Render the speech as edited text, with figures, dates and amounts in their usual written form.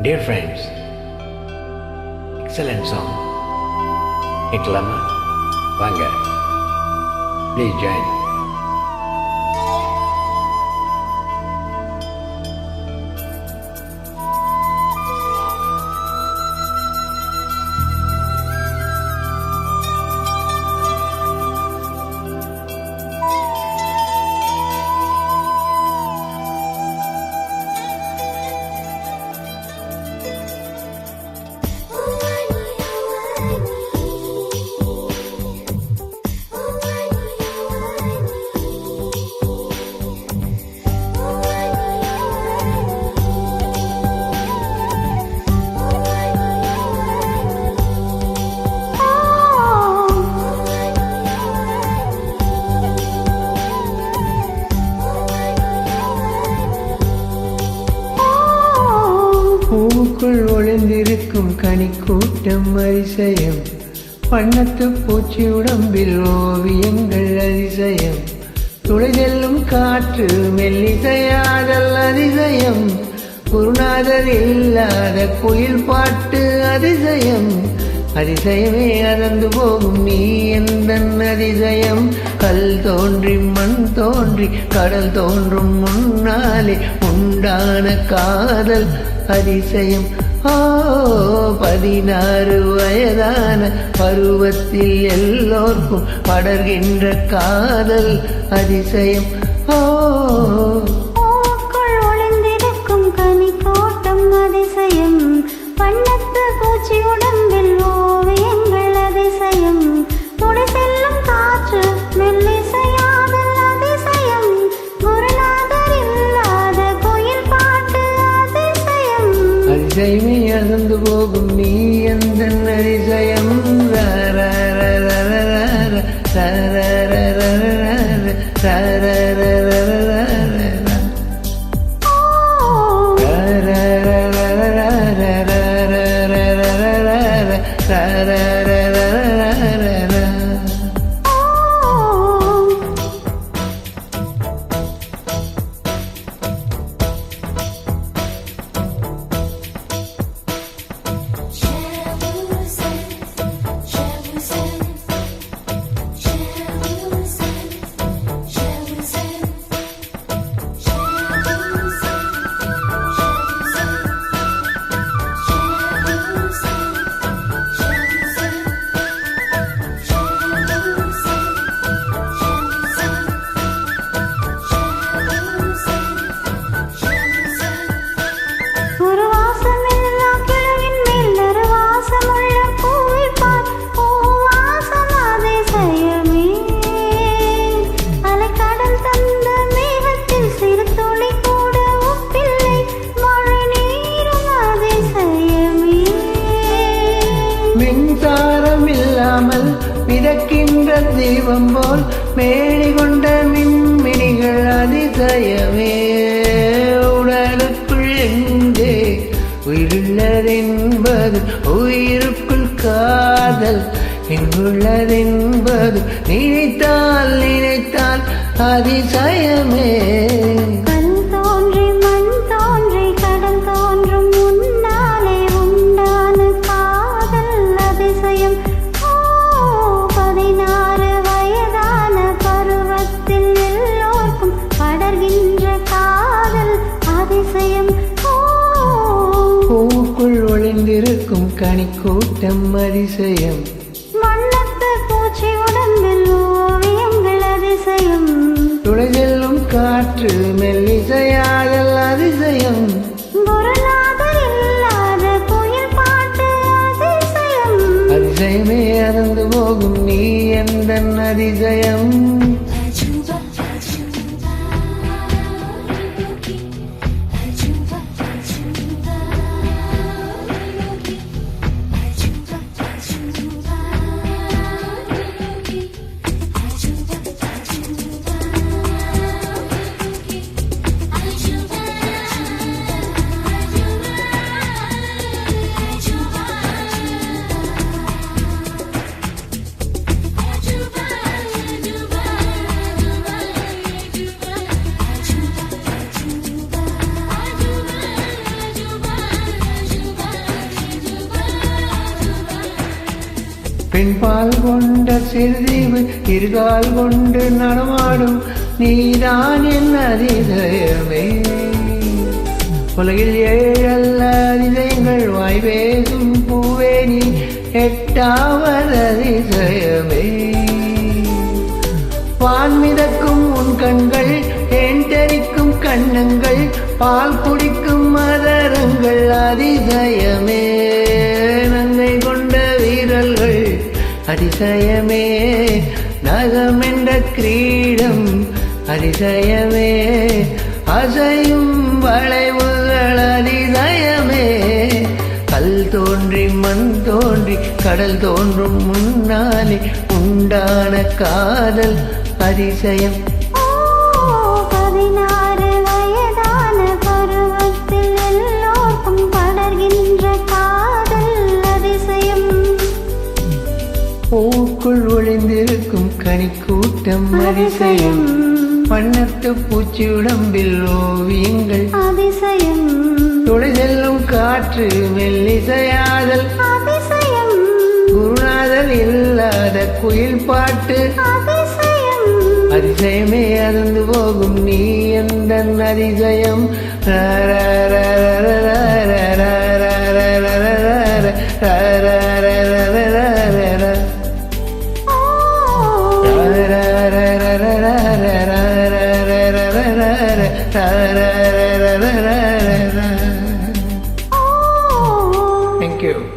Dear friends, excellent song. Iklama, Vanga. Please join. பூக்குள் ஒளிந்திருக்கும் கனிக்கூட்டம் அதிசயம், வண்ணத்து பூச்சி உடம்பில் ஓவியங்கள் அதிசயம், துளை செல்லும் காற்று மெல்லிசையாதல் அதிசயம், குருநாதர் இல்லாத குயில் பாட்டு அதிசயம், அதிசயமே அதந்து போகும் நீ எந்தன் அதிசயம். கல் தோன்றி மண் தோன்றி கடல் தோன்றும் முன்னாலே உண்டான காதல் அதிசயம். 16 வயதான பருவத்தில் எல்லோர்க்கும் படர்கின்ற காதல் அதிசயம். பூக்குள் ஒளிந்திருக்கும் கனிக்கூட்டம் அதிசயம், வண்ணத்து பூச்சி உடம்பில் ஓவியங்கள் அதிசயம், துளை செல்லும் காற்று மெல்லிசையாதல் அதிசயம், குருநாதர் இல்லாத குயில் பாட்டு அதிசயம், அதிசயமே அகந்து போகும் நீ எந்தன் அதிசயம். மின்சாரம் இல்லாமல் மிதக்கின்ற தீபம் போல் மேடி கொண்ட மின்மினிகள் அதிசயமே. உடலுக்குள் எங்கே உயிருள்ளதென்பது, உயிருக்குள் காதல் எங்குள்ளதென்பது, நினைத்தால் நினைத்தால் அதிசயமே. பூக்குள் ஒளிந்திருக்கும் கனிக்கூட்டம் அதிசயம், வண்ணத்து பூச்சி உடம்பில் ஓவியங்கள் அதிசயம், துளை செல்லும் காற்று மெல்லிசையாதல் அதிசயம், குருநாதர் இல்லாத குயில் பாட்டு அதிசயம், அதிசயமே அறந்து போகும் நீ எந்தன் அதிசயம். பெண்பால் கொண்ட சிறுதீவு இருகால் கொண்டு நடமாடும் நீதான் என் அதிசயமே. உலகில் ஏழல்ல அதிசயங்கள் வாய் பேசும் பூவே நீ எட்டாவது அதிசயமே. வான் மிதக்கும் உன் கண்கள் தேன்தரிக்கும் கண்ணங்கள் பால் குடிக்கும் மதரங்கள் அதிசயமே. நங்கை கொண்ட வீரர்கள் அதிசயமே. நகம் என்ற கிரீடம் அதிசயமே. அசையும் வளைவுகள் அதிசயமே. கல் தோன்றி மண் தோன்றி கடல் தோன்றும் முன்னாலே உண்டான காதல் அதிசயம். 16 வயதான பருவத்தில் எல்லோருக்கும் படர்கின்ற காதல் அதிசயம். பூக்குள் ஒளிந்திருக்கும் கனிக்கூட்டம் அதிசயம். வண்ணத்து பூச்சி உடம்பில் ஓவியங்கள் அதிசயம். துளை செல்லும் காற்று மெல்லிசையாதல் அதிசயம். குருநாதல் இல்லாத குயில் பாட்டு அதிசயம். அதிசயமே அதிர்ந்து போகும் நீ எந்த அதிசயம். Thank you.